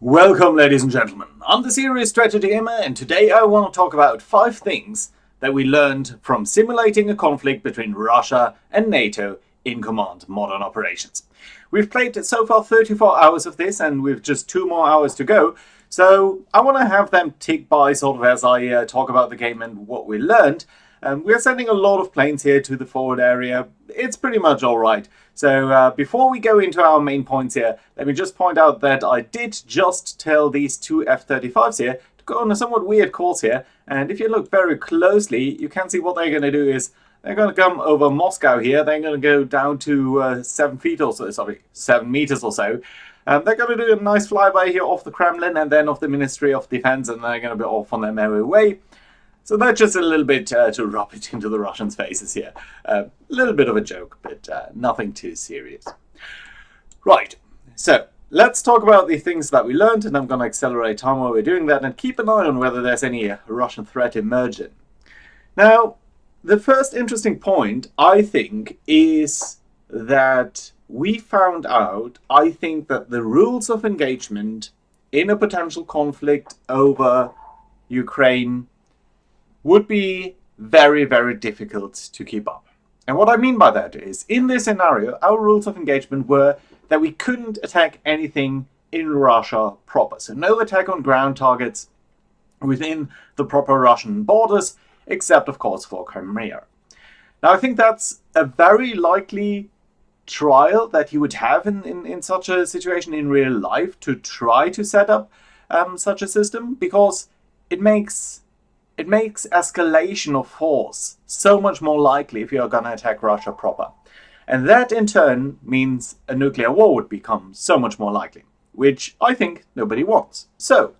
Welcome, ladies and gentlemen. I'm the Serious Strategy Gamer, and today I want to talk about 5 things that we learned from simulating a conflict between Russia and NATO in Command Modern Operations. We've played so far 34 hours of this, and we've just 2 more hours to go, so I want to have them tick by sort of as I talk about the game and what we learned. We're sending a lot of planes here to the forward area. It's pretty much alright. So before we go into our main points here, let me just point out that I did just tell these 2 F-35s here to go on a somewhat weird course here. And if you look very closely, you can see what they're going to do is they're going to come over Moscow here. They're going to go down to 7 feet or so, sorry, 7 meters or so. They're going to do a nice flyby here off the Kremlin and then off the Ministry of Defense, and they're going to be off on their merry way. So that's just a little bit to rub it into the Russians' faces here. A little bit of a joke, but nothing too serious. Right, so let's talk about the things that we learned, and I'm going to accelerate time while we're doing that, and keep an eye on whether there's any Russian threat emerging. Now, the first interesting point, I think, is that we found out, I think, that the rules of engagement in a potential conflict over Ukraine would be very, very difficult to keep up. And what I mean by that is, in this scenario, our rules of engagement were that we couldn't attack anything in Russia proper. So no attack on ground targets within the proper Russian borders, except, of course, for Crimea. Now, I think that's a very likely trial that you would have in such a situation in real life to try to set up such a system, because it makes escalation of force so much more likely if you're going to attack Russia proper. And that in turn means a nuclear war would become so much more likely, which I think nobody wants. So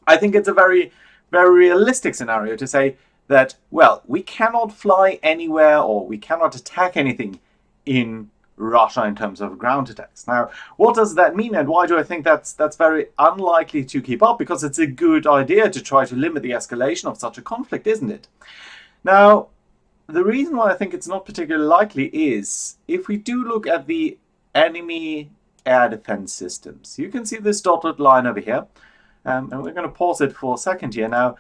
I think it's a very, very realistic scenario to say that, well, we cannot fly anywhere or we cannot attack anything in Russia in terms of ground attacks. Now, what does that mean, and why do I think that's very unlikely to keep up? Because it's a good idea to try to limit the escalation of such a conflict, isn't it? Now, the reason why I think it's not particularly likely is if we do look at the enemy air defense systems. You can see this dotted line over here, and we're going to pause it for a second here. Now,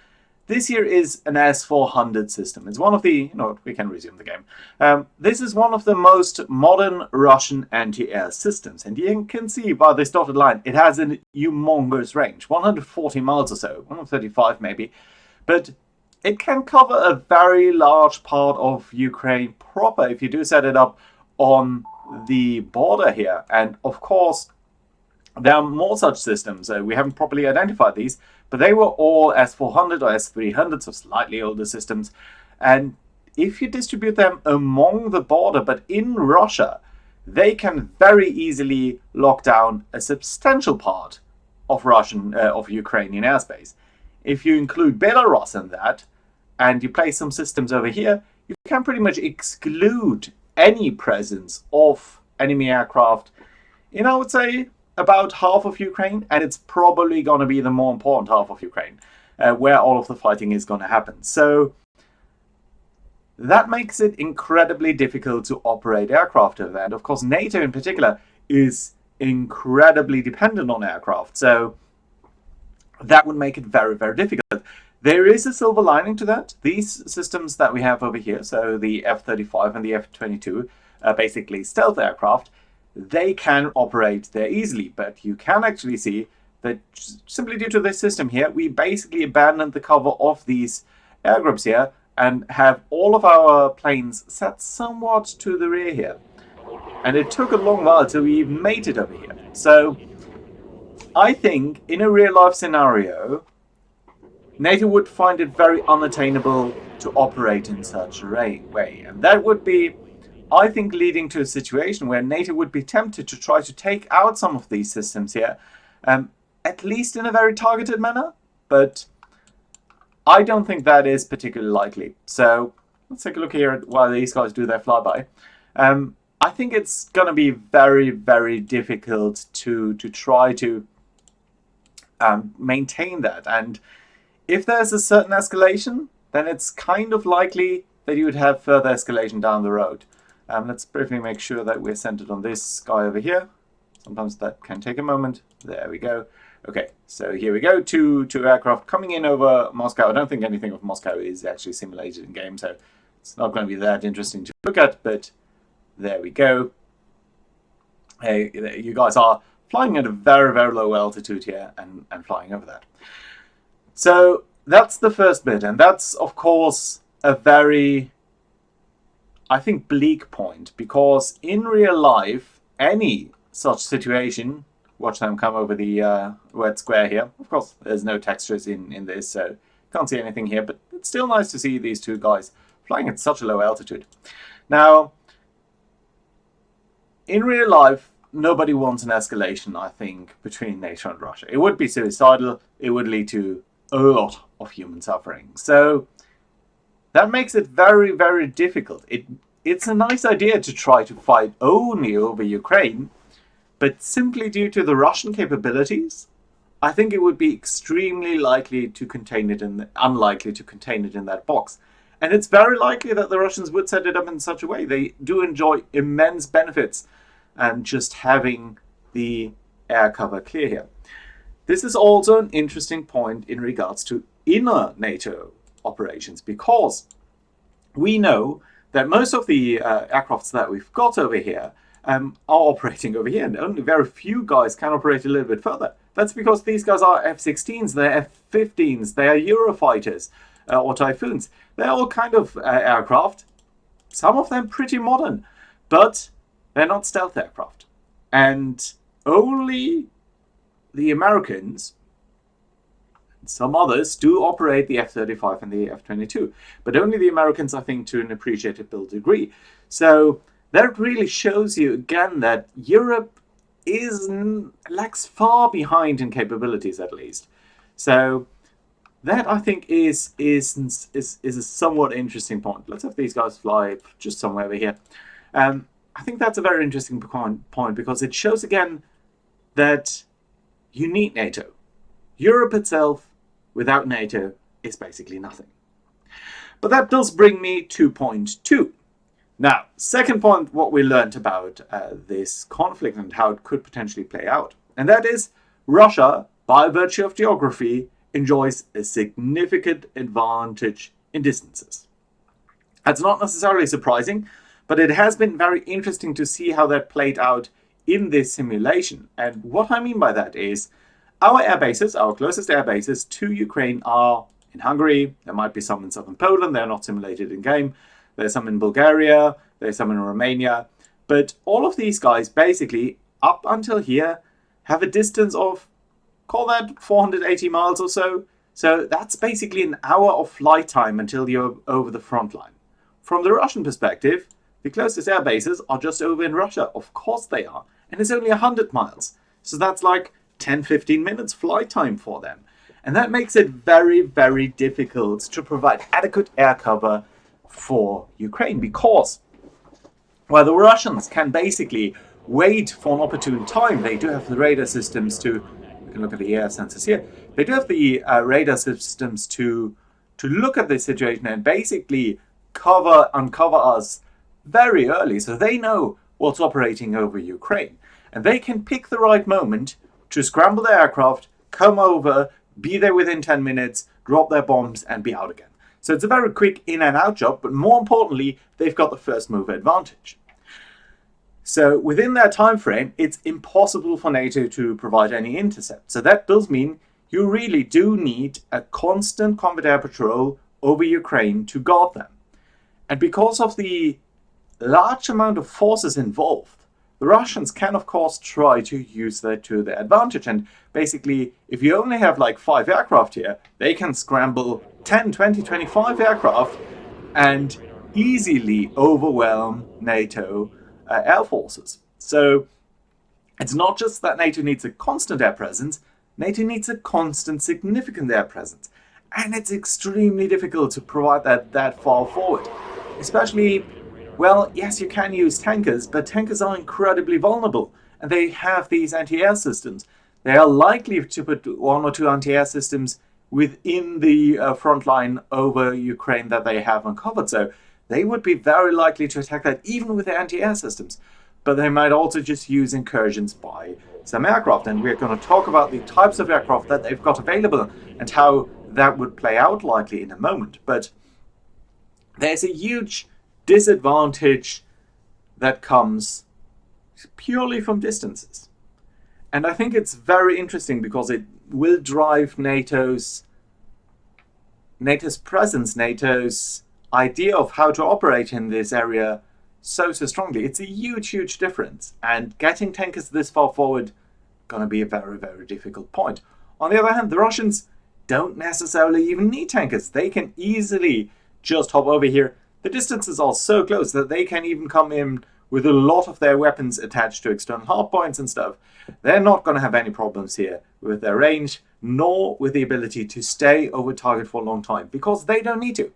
this here is an S-400 system. It's one of the, we can resume the game. This is one of the most modern Russian anti-air systems. And you can see by this dotted line, it has a humongous range, 140 miles or so, 135 maybe. But it can cover a very large part of Ukraine proper if you do set it up on the border here. And of course, there are more such systems. We haven't properly identified these, but they were all S-400 or S-300, so slightly older systems. And if you distribute them among the border, but in Russia, they can very easily lock down a substantial part of Ukrainian airspace. If you include Belarus in that, and you place some systems over here, you can pretty much exclude any presence of enemy aircraft in, I would say, about half of Ukraine, and it's probably going to be the more important half of Ukraine, where all of the fighting is going to happen. So that makes it incredibly difficult to operate aircraft over there. And of course, NATO in particular is incredibly dependent on aircraft, so that would make it very, very difficult. There is a silver lining to that. These systems that we have over here, so the F-35 and the F-22, basically stealth aircraft, they can operate there easily, but you can actually see that simply due to this system here, we basically abandoned the cover of these air groups here and have all of our planes set somewhat to the rear here. And it took a long while till we even made it over here. So I think in a real-life scenario, NATO would find it very unattainable to operate in such a way. And that would be, I think, leading to a situation where NATO would be tempted to try to take out some of these systems here, at least in a very targeted manner. But I don't think that is particularly likely. So let's take a look here at while these guys do their flyby. I think it's going to be very, very difficult to try to maintain that. And if there's a certain escalation, then it's kind of likely that you would have further escalation down the road. Let's briefly make sure that we're centered on this guy over here. Sometimes that can take a moment. There we go. Okay, so here we go. Two aircraft coming in over Moscow. I don't think anything of Moscow is actually simulated in game, so it's not going to be that interesting to look at, but there we go. Hey, you guys are flying at a very, very low altitude here and flying over that. So that's the first bit, and that's, of course, a very, I think, bleak point, because in real life, any such situation, watch them come over the red square here. Of course, there's no textures in this, so can't see anything here, but it's still nice to see these two guys flying at such a low altitude. Now, in real life, nobody wants an escalation, I think, between NATO and Russia. It would be suicidal. It would lead to a lot of human suffering. So that makes it very, very difficult. It's a nice idea to try to fight only over Ukraine, but simply due to the Russian capabilities, I think it would be extremely likely to contain it unlikely to contain it in that box. And it's very likely that the Russians would set it up in such a way. They do enjoy immense benefits and just having the air cover clear here. This is also an interesting point in regards to inner NATO operations, because we know that most of the aircrafts that we've got over here are operating over here, and only very few guys can operate a little bit further. That's because these guys are F-16s, they're F-15s, they are Eurofighters or Typhoons. They're all kind of aircraft, some of them pretty modern, but they're not stealth aircraft. And only the Americans and some others do operate the F-35 and the F-22. But only the Americans, I think, to an appreciable degree. So that really shows you, again, that Europe lags far behind in capabilities, at least. So that, I think, is a somewhat interesting point. Let's have these guys fly just somewhere over here. I think that's a very interesting point, because it shows again that you need NATO. Europe itself, without NATO, is basically nothing. But that does bring me to point 2. Now, second point, what we learned about this conflict and how it could potentially play out. And that is, Russia, by virtue of geography, enjoys a significant advantage in distances. That's not necessarily surprising, but it has been very interesting to see how that played out in this simulation. And what I mean by that is, our air bases, our closest air bases to Ukraine, are in Hungary. There might be some in southern Poland. They're not simulated in game. There's some in Bulgaria. There's some in Romania. But all of these guys, basically, up until here, have a distance of, call that 480 miles or so. So that's basically an hour of flight time until you're over the front line. From the Russian perspective, the closest air bases are just over in Russia. Of course they are. And it's only 100 miles. So that's like 10-15 minutes flight time for them. And that makes it very, very difficult to provide adequate air cover for Ukraine, because while the Russians can basically wait for an opportune time, they do have the radar systems to, you can look at the air sensors here, they do have the radar systems to look at the situation and basically uncover us very early, so they know what's operating over Ukraine. And they can pick the right moment to scramble their aircraft, come over, be there within 10 minutes, drop their bombs, and be out again. So it's a very quick in and out job, but more importantly, they've got the first mover advantage. So within that time frame, it's impossible for NATO to provide any intercept. So that does mean you really do need a constant combat air patrol over Ukraine to guard them. And because of the large amount of forces involved, the Russians can, of course, try to use that to their advantage. And basically, if you only have like 5 aircraft here, they can scramble 10, 20, 25 aircraft and easily overwhelm NATO air forces. So it's not just that NATO needs a constant air presence, NATO needs a constant, significant air presence. And it's extremely difficult to provide that far forward. Especially, well, yes, you can use tankers, but tankers are incredibly vulnerable. And they have these anti-air systems. They are likely to put 1 or 2 anti-air systems within the front line over Ukraine that they have uncovered. So they would be very likely to attack that even with their anti-air systems. but they might also just use incursions by some aircraft. And we're going to talk about the types of aircraft that they've got available and how that would play out likely in a moment. But there's a huge disadvantage that comes purely from distances. And I think it's very interesting because it will drive NATO's presence, NATO's idea of how to operate in this area so strongly. It's a huge difference. And getting tankers this far forward going to be a very difficult point. On the other hand, the Russians don't necessarily even need tankers. They can easily just hop over here. The distances are so close that they can even come in with a lot of their weapons attached to external hardpoints and stuff. They're not going to have any problems here with their range, nor with the ability to stay over target for a long time, because they don't need to.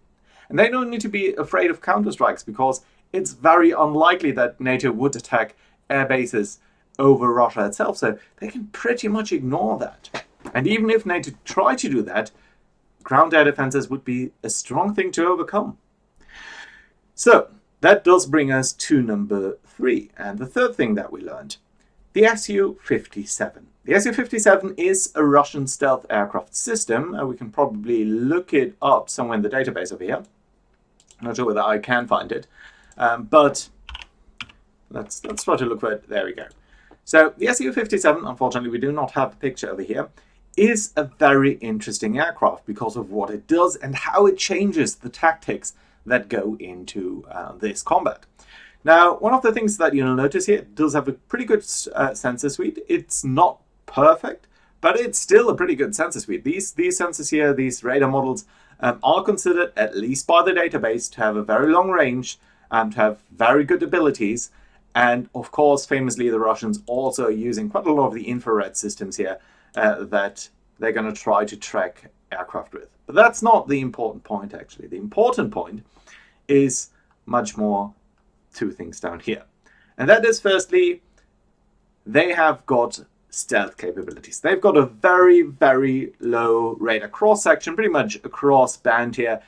And they don't need to be afraid of counterstrikes, because it's very unlikely that NATO would attack air bases over Russia itself, so they can pretty much ignore that. And even if NATO tried to do that, ground air defenses would be a strong thing to overcome. So that does bring us to number 3, and the third thing that we learned. The Su-57. The Su-57 is a Russian stealth aircraft system. We can probably look it up somewhere in the database over here. I'm not sure whether I can find it, but let's try to look for it. There we go. So the Su-57, unfortunately we do not have a picture over here, is a very interesting aircraft because of what it does and how it changes the tactics that go into this combat. Now, one of the things that you'll notice here, it does have a pretty good sensor suite. It's not perfect, but it's still a pretty good sensor suite. These sensors here, these radar models, are considered, at least by the database, to have a very long range, to have very good abilities, and of course, famously, the Russians also are using quite a lot of the infrared systems here that they're going to try to track aircraft with. But that's not the important point, actually. The important point is much more two things down here. And that is, firstly, they have got stealth capabilities. They've got a very low radar cross-section, pretty much across band here,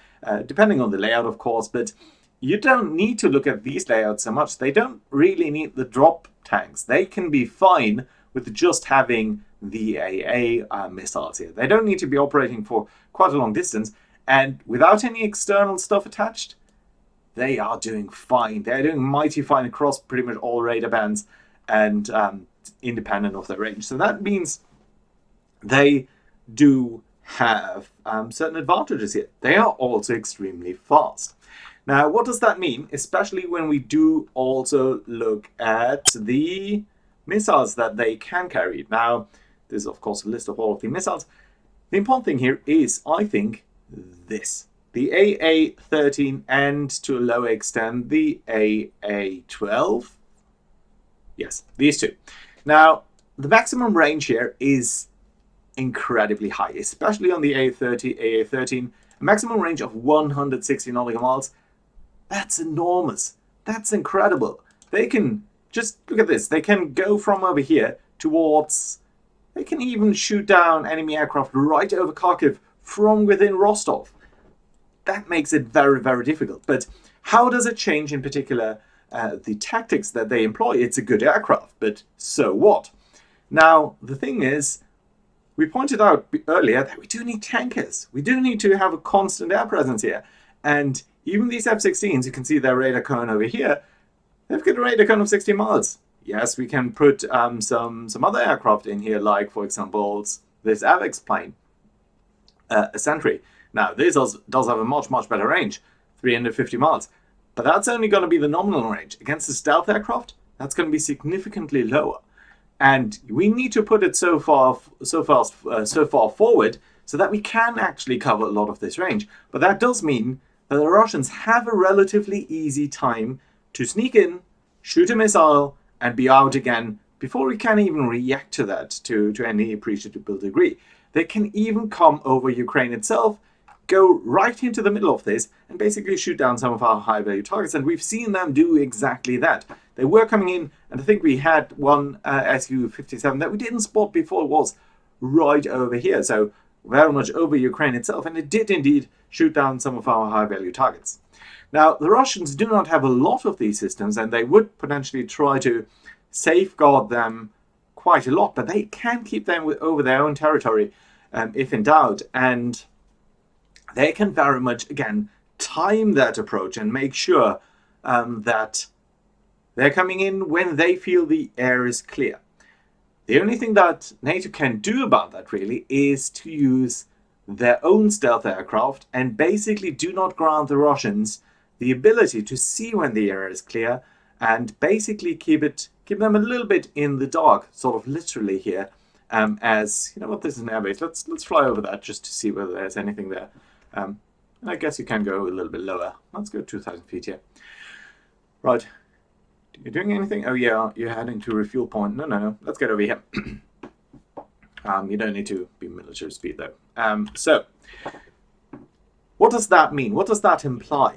depending on the layout, of course, but you don't need to look at these layouts so much. They don't really need the drop tanks. They can be fine with just having the AA missiles here. They don't need to be operating for quite a long distance, and without any external stuff attached, they are doing fine. They're doing mighty fine across pretty much all radar bands and independent of their range. So that means they do have certain advantages here. They are also extremely fast. Now, what does that mean? Especially when we do also look at the missiles that they can carry. Now, there's of course a list of all of the missiles. The important thing here is, I think, this. The AA-13 and, to a lower extent, the AA-12. Yes, these two. Now, the maximum range here is incredibly high, especially on the AA-13. A maximum range of 160 nautical miles. That's enormous. That's incredible. They can, just look at this, they can go from over here towards, they can even shoot down enemy aircraft right over Kharkiv from within Rostov. That makes it very difficult. But how does it change in particular the tactics that they employ? It's a good aircraft, but so what? Now, the thing is, we pointed out earlier that we do need tankers. We do need to have a constant air presence here. And even these F-16s, you can see their radar cone over here, they've got a radar cone of 60 miles. Yes, we can put some other aircraft in here, like, for example, this AVEX plane, a Sentry. Now, this does have a much better range, 350 miles. But that's only going to be the nominal range. Against the stealth aircraft, that's going to be significantly lower. And we need to put it so far forward so that we can actually cover a lot of this range. But that does mean that the Russians have a relatively easy time to sneak in, shoot a missile, and be out again before we can even react to that to any appreciable degree. They can even come over Ukraine itself, go right into the middle of this, and basically shoot down some of our high-value targets. And we've seen them do exactly that. They were coming in, and I think we had one Su-57 that we didn't spot before. It was right over here, so very much over Ukraine itself, and it did indeed shoot down some of our high-value targets. Now, the Russians do not have a lot of these systems, and they would potentially try to safeguard them quite a lot, but they can keep them over their own territory if in doubt, and they can very much, again, time that approach and make sure that they're coming in when they feel the air is clear. The only thing that NATO can do about that, really, is to use their own stealth aircraft and basically do not grant the Russians the ability to see when the air is clear, and basically keep them a little bit in the dark, sort of literally here. As you know, what, this is an airbase. Let's fly over that just to see whether there's anything there. And I guess you can go a little bit lower. Let's go 2,000 feet here. Right. You're doing anything? Oh yeah, you're heading to a refuel point. No. Let's get over here. You don't need to be military speed though. So, what does that mean? What does that imply?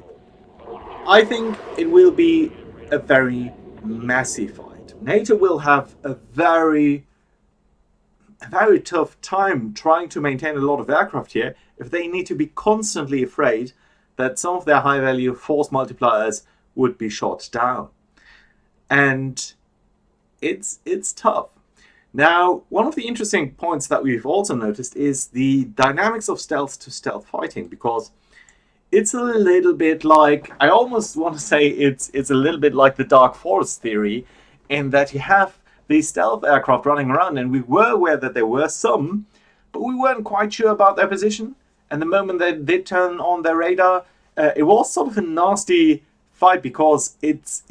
I think it will be a very messy fight. NATO will have a very tough time trying to maintain a lot of aircraft here if they need to be constantly afraid that some of their high-value force multipliers would be shot down. And it's tough. Now, one of the interesting points that we've also noticed is the dynamics of stealth-to-stealth fighting, because it's a little bit like, I almost want to say it's a little bit like the Dark Forest theory, in that you have these stealth aircraft running around, and we were aware that there were some, but we weren't quite sure about their position. And the moment they did turn on their radar, it was sort of a nasty fight, because it's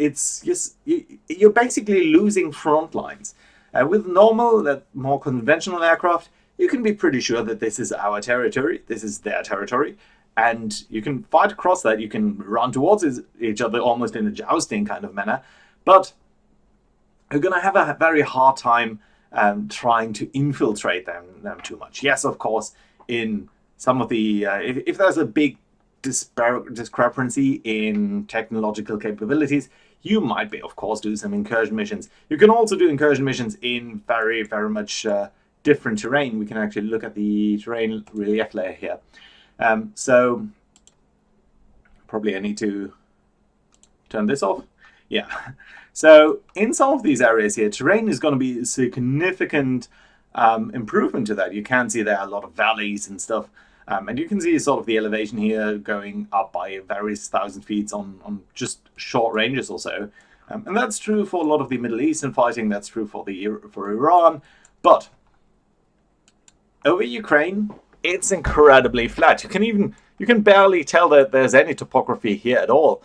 just you're basically losing front lines. With normal, more conventional aircraft, you can be pretty sure that this is our territory, this is their territory, and you can fight across that. You can run towards each other almost in a jousting kind of manner, but you're going to have a very hard time trying to infiltrate them too much. Yes, of course, in some of the if there's a big discrepancy in technological capabilities, you might be, of course, do some incursion missions. You can also do incursion missions in very, very much different terrain. We can actually look at the terrain relief layer here. So probably I need to turn this off. Yeah. So in some of these areas here, terrain is going to be a significant improvement to that. You can see there are a lot of valleys and stuff. And you can see sort of the elevation here going up by various thousand feet on just short ranges or so. And that's true for a lot of the Middle Eastern fighting. That's true for Iran. But over Ukraine, it's incredibly flat. You can barely tell that there's any topography here at all.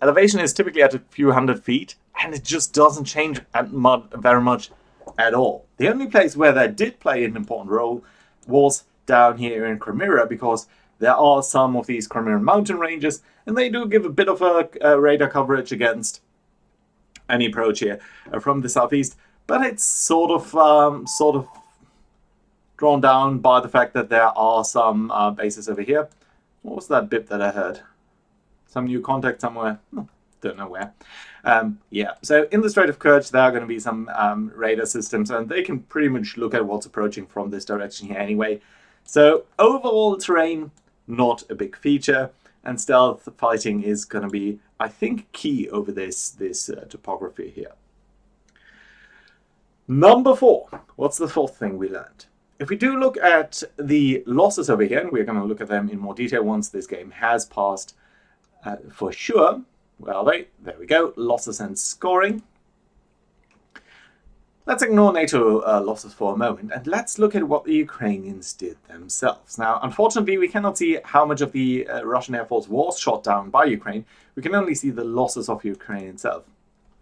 Elevation is typically at a few hundred feet, and it just doesn't change very much at all. The only place where that did play an important role was down here in Crimea, because there are some of these Crimean mountain ranges, and they do give a bit of a radar coverage against any approach here from the southeast. But it's sort of drawn down by the fact that there are some bases over here. What was that bip that I heard? Some new contact somewhere? Don't know where. Yeah, so in the Strait of Kerch, there are going to be some radar systems, and they can pretty much look at what's approaching from this direction here anyway. So overall terrain, not a big feature, and stealth fighting is going to be, I think, key over this topography here. Number 4. What's the fourth thing we learned? If we do look at the losses over here, and we're going to look at them in more detail once this game has passed for sure. Well, there we go, losses and scoring. Let's ignore NATO losses for a moment, and let's look at what the Ukrainians did themselves. Now, unfortunately, we cannot see how much of the Russian Air Force was shot down by Ukraine. We can only see the losses of Ukraine itself.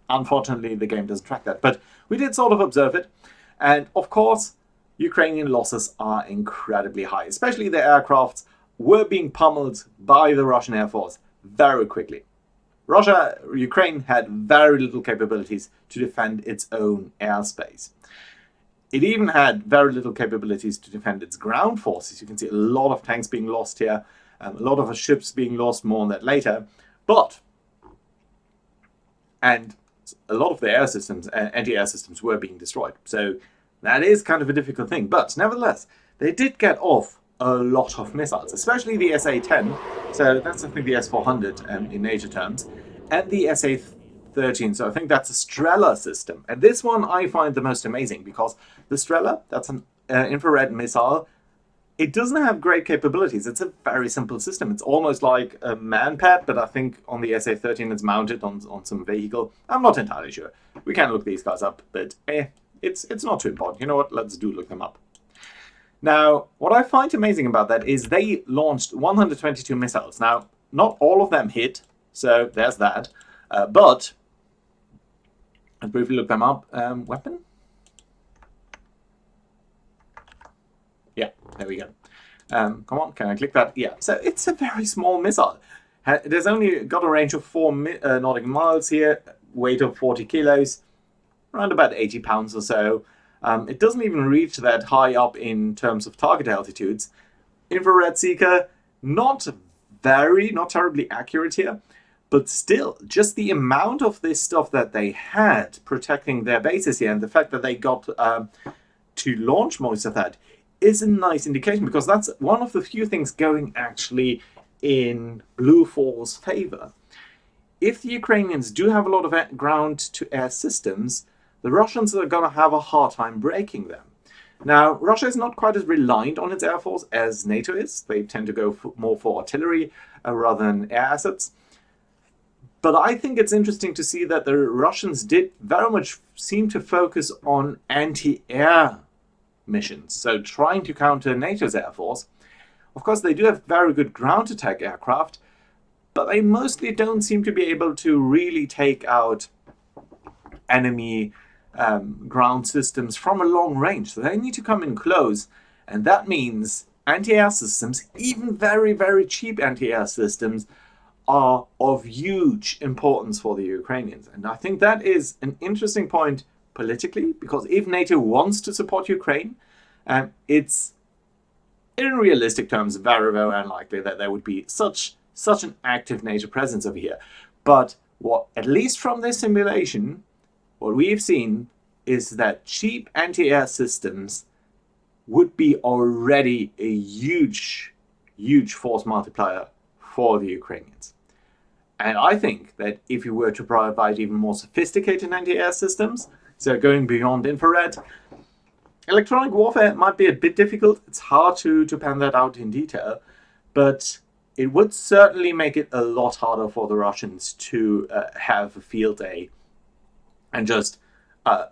Unfortunately, the game doesn't track that, but we did sort of observe it. And of course, Ukrainian losses are incredibly high, especially the aircrafts were being pummeled by the Russian Air Force very quickly. Ukraine had very little capabilities to defend its own airspace. It even had very little capabilities to defend its ground forces. You can see a lot of tanks being lost here, a lot of ships being lost, more on that later. And a lot of the air systems, anti-air systems, were being destroyed. So that is kind of a difficult thing. But nevertheless, they did get off a lot of missiles, especially the SA-10. So that's, I think, the S-400 in NATO terms, and the SA-13. So I think that's a Strela system. And this one I find the most amazing because the Strela, that's an infrared missile. It doesn't have great capabilities. It's a very simple system. It's almost like a man-pad, but I think on the SA-13 it's mounted on some vehicle. I'm not entirely sure. We can look these guys up, but it's not too important. You know what? Let's look them up. Now, what I find amazing about that is they launched 122 missiles. Now, not all of them hit, so there's that. But, let's briefly look them up. Weapon? Yeah, there we go. Come on, can I click that? Yeah, so it's a very small missile. It has only got a range of 4 nautical miles here, weight of 40 kilos, around about 80 pounds or so. It doesn't even reach that high up in terms of target altitudes. Infrared seeker, not terribly accurate here, but still, just the amount of this stuff that they had protecting their bases here, and the fact that they got to launch most of that, is a nice indication, because that's one of the few things going actually in Blue 4's favor. If the Ukrainians do have a lot of ground-to-air systems, the Russians are going to have a hard time breaking them. Now, Russia is not quite as reliant on its air force as NATO is. They tend to go more for artillery rather than air assets. But I think it's interesting to see that the Russians did very much seem to focus on anti-air missions, so trying to counter NATO's air force. Of course, they do have very good ground attack aircraft, but they mostly don't seem to be able to really take out enemy ground systems from a long range. So they need to come in close, and that means anti-air systems, even very, very cheap anti-air systems, are of huge importance for the Ukrainians. And I think that is an interesting point politically, because if NATO wants to support Ukraine, it's, in realistic terms, very, very unlikely that there would be such an active NATO presence over here. But what, at least from this simulation, what we've seen is that cheap anti-air systems would be already a huge, huge force multiplier for the Ukrainians. And I think that if you were to provide even more sophisticated anti-air systems, so going beyond infrared, electronic warfare might be a bit difficult. It's hard to pan that out in detail, but it would certainly make it a lot harder for the Russians to have a field day and just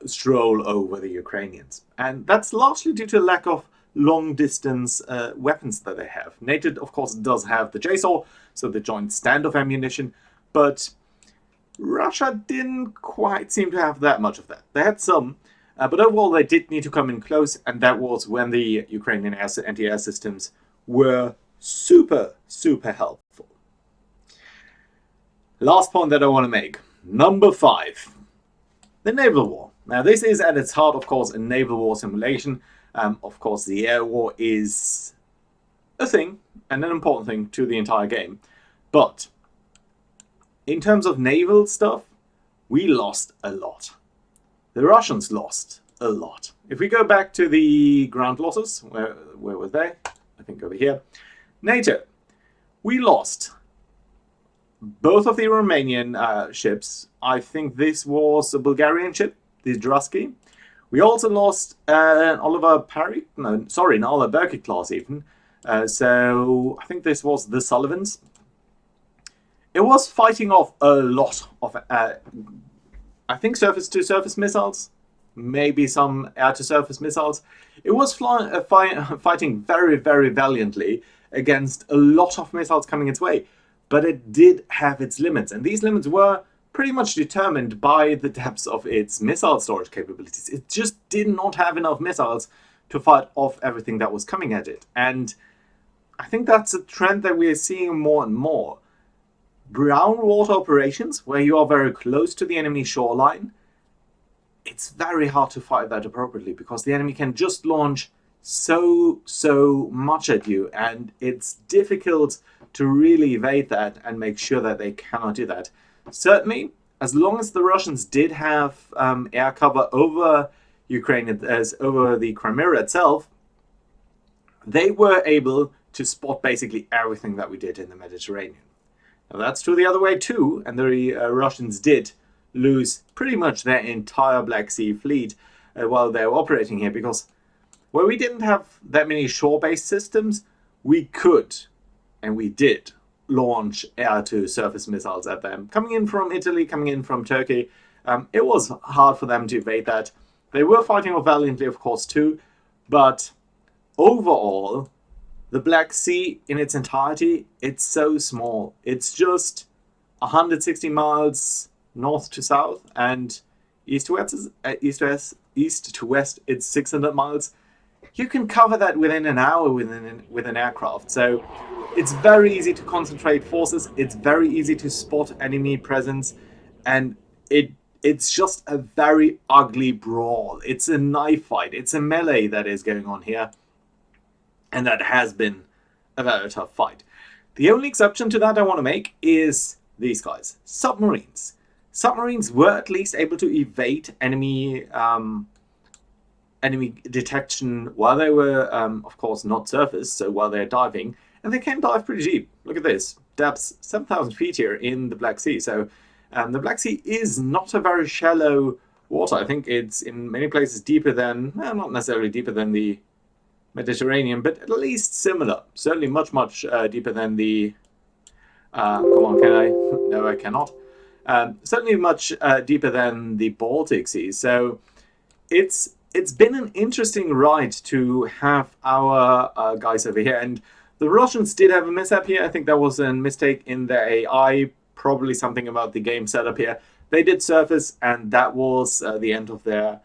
stroll over the Ukrainians. And that's largely due to a lack of long-distance weapons that they have. NATO, of course, does have the JSOR, so the Joint Standoff Ammunition, but Russia didn't quite seem to have that much of that. They had some, but overall they did need to come in close, and that was when the Ukrainian anti-air systems were super, super helpful. Last point that I want to make, number 5. The Naval War. Now, this is at its heart, of course, a naval war simulation. Of course, the air war is a thing, and an important thing to the entire game. But in terms of naval stuff, we lost a lot. The Russians lost a lot. If we go back to the ground losses, where were they? I think over here. NATO. We lost both of the Romanian ships. I think this was a Bulgarian ship, the Drusky. We also lost Oliver Berkey class even. So I think this was the Sullivans. It was fighting off a lot of, I think, surface-to-surface missiles, maybe some air-to-surface missiles. It was fighting very, very valiantly against a lot of missiles coming its way. But it did have its limits, and these limits were pretty much determined by the depths of its missile storage capabilities. It just did not have enough missiles to fight off everything that was coming at it. And I think that's a trend that we are seeing more and more. Ground water operations, where you are very close to the enemy shoreline, it's very hard to fight that appropriately, because the enemy can just launch so much at you, and it's difficult to really evade that and make sure that they cannot do that. Certainly, as long as the Russians did have air cover over Ukraine, as over the Crimea itself, they were able to spot basically everything that we did in the Mediterranean. Now that's true the other way too, and the Russians did lose pretty much their entire Black Sea fleet while they were operating here, because where we didn't have that many shore-based systems, we could, and we did, launch air-to-surface missiles at them. Coming in from Italy, coming in from Turkey, it was hard for them to evade that. They were fighting off valiantly, of course, too, but overall, the Black Sea in its entirety, it's so small. It's just 160 miles north to south, and east to west, it's 600 miles. You can cover that within an hour with an aircraft. So it's very easy to concentrate forces. It's very easy to spot enemy presence, and it's just a very ugly brawl. It's a knife fight. It's a melee that is going on here, and that has been a very tough fight. The only exception to that I want to make is these guys, submarines. Submarines were at least able to evade enemy detection while they were, of course, not surface, so while they're diving, and they can dive pretty deep. Look at this, depths 7,000 feet here in the Black Sea. So the Black Sea is not a very shallow water. I think it's in many places deeper than, not necessarily deeper than the Mediterranean, but at least similar. Certainly much, much deeper than the... come on, can I? No, I cannot. Certainly much deeper than the Baltic Sea. So it's been an interesting ride to have our guys over here. And the Russians did have a mishap here. I think that was a mistake in their AI, probably something about the game setup here. They did surface, and that was the end of their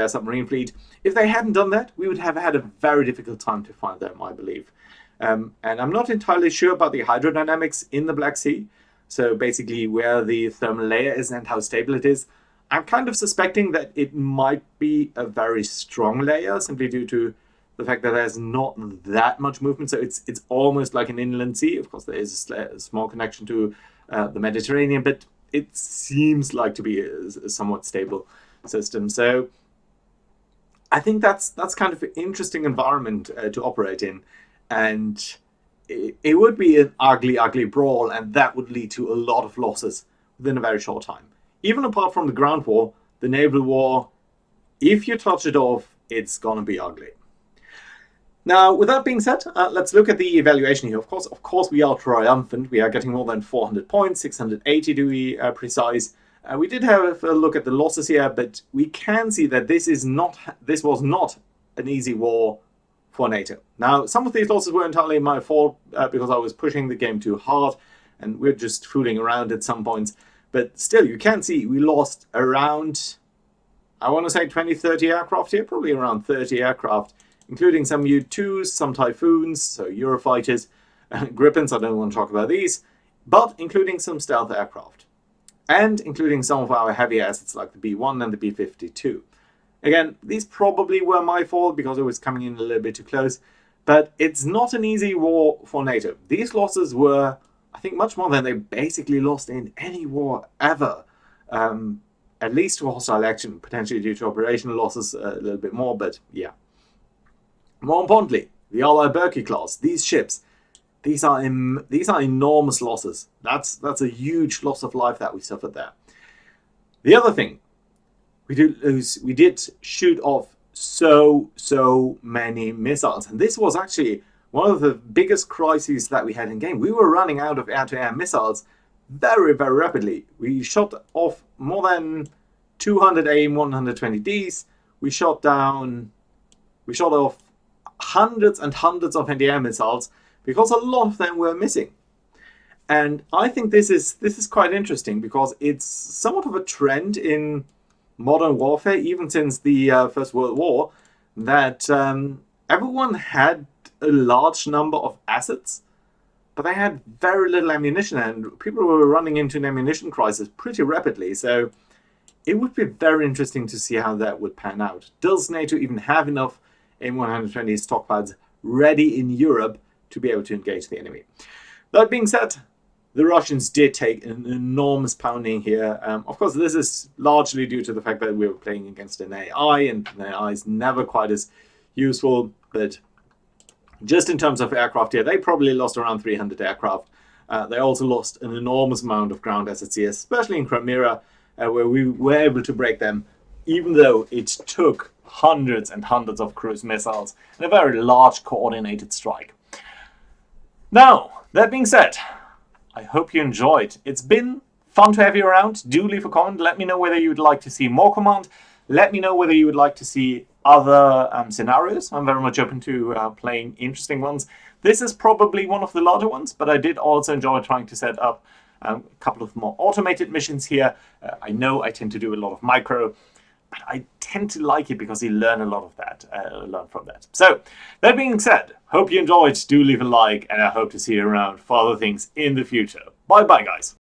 submarine fleet. If they hadn't done that, we would have had a very difficult time to find them, I believe. And I'm not entirely sure about the hydrodynamics in the Black Sea. So basically where the thermal layer is and how stable it is. I'm kind of suspecting that it might be a very strong layer, simply due to the fact that there's not that much movement. So it's almost like an inland sea. Of course, there is a small connection to the Mediterranean, but it seems like to be a somewhat stable system. So I think that's kind of an interesting environment to operate in. And it would be an ugly, ugly brawl, and that would lead to a lot of losses within a very short time. Even apart from the ground war, the naval war, if you touch it off, it's gonna be ugly. Now, with that being said, let's look at the evaluation here. Of course, we are triumphant. We are getting more than 400 points, 680 to be precise. We did have a look at the losses here, but we can see that this was not an easy war for NATO. Now, some of these losses were entirely my fault because I was pushing the game too hard, and we're just fooling around at some points. But still, you can see we lost around, I want to say 20, 30 aircraft here, probably around 30 aircraft, including some U-2s, some Typhoons, so Eurofighters, Gripens, I don't want to talk about these, but including some stealth aircraft, and including some of our heavy assets like the B-1 and the B-52. Again, these probably were my fault because it was coming in a little bit too close, but it's not an easy war for NATO. These losses were, I think, much more than they basically lost in any war ever. At least to hostile action, potentially due to operational losses a little bit more, but yeah. More importantly, the Allied Berkey class, these ships, these are enormous losses. That's a huge loss of life that we suffered there. The other thing, we did shoot off so many missiles, and this was actually one of the biggest crises that we had in game. We were running out of air-to-air missiles very, very rapidly. We shot off more than 200 AIM-120Ds. We shot off hundreds and hundreds of anti-air missiles because a lot of them were missing. And I think this is quite interesting because it's somewhat of a trend in modern warfare, even since the First World War, that everyone had a large number of assets, but they had very little ammunition, and people were running into an ammunition crisis pretty rapidly. So it would be very interesting to see how that would pan out. Does NATO even have enough AIM-120 stockpiles ready in Europe to be able to engage the enemy? That being said, the Russians did take an enormous pounding here. Of course, this is largely due to the fact that we were playing against an AI, and an AI is never quite as useful, but Just in terms of aircraft here, they probably lost around 300 aircraft. They also lost an enormous amount of ground assets here, especially in Crimea, where we were able to break them, even though it took hundreds and hundreds of cruise missiles and a very large coordinated strike. Now, that being said, I hope you enjoyed. It's been fun to have you around. Do leave a comment. Let me know whether you would like to see more command. Let me know whether you would like to see other scenarios. I'm very much open to playing interesting ones. This is probably one of the larger ones, but I did also enjoy trying to set up a couple of more automated missions here. I know I tend to do a lot of micro, but I tend to like it because you learn a lot of that, learn from that. So, that being said, hope you enjoyed. Do leave a like, and I hope to see you around for other things in the future. Bye bye, guys.